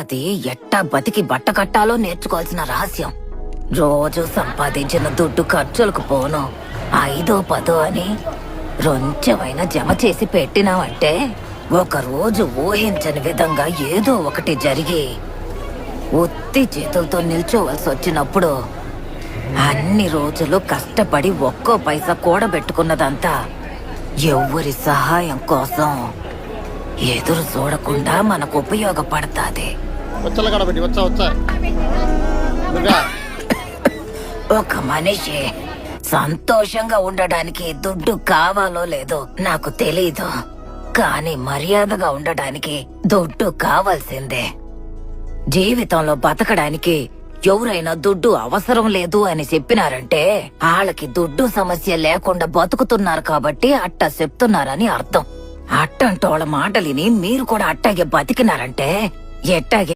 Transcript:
అది ఎట్టా బతికి బట్ట కట్టాలో నేర్చుకోవాల్సిన రహస్యం. రోజు సంపాదించిన దుడ్డు ఖర్చులకు పోను 5-10 అని రొంచెమైనా జమ చేసి పెట్టినావంటే ఒక రోజు ఊహించని విధంగా ఏదో ఒకటి జరిగి ఉత్తి చేతులతో నిల్చోవలసి వచ్చినప్పుడు అన్ని రోజులు కష్టపడి ఒక్కో పైసా కూడబెట్టుకున్నదంతా ఎవ్వరి సహాయం కోసం ఎదురు చూడకుండా మనకు ఉపయోగపడతాది. ఒక మనిషి సంతోషంగా ఉండడానికి దుడ్డు కావాలో లేదో నాకు తెలీదు, కానీ మర్యాదగా ఉండడానికి దుడ్డు కావాల్సిందే. జీవితంలో బతకడానికి ఎవరైనా దుడ్డు అవసరం లేదు అని చెప్పినారంటే వాళ్ళకి దుడ్డు సమస్య లేకుండా బతుకుతున్నారు కాబట్టి అట్ట చెప్తున్నారని అర్థం. అట్టంటోళ్ళ మాటలిని మీరు కూడా అట్టాగే బతికినారంటే ఎట్టాగే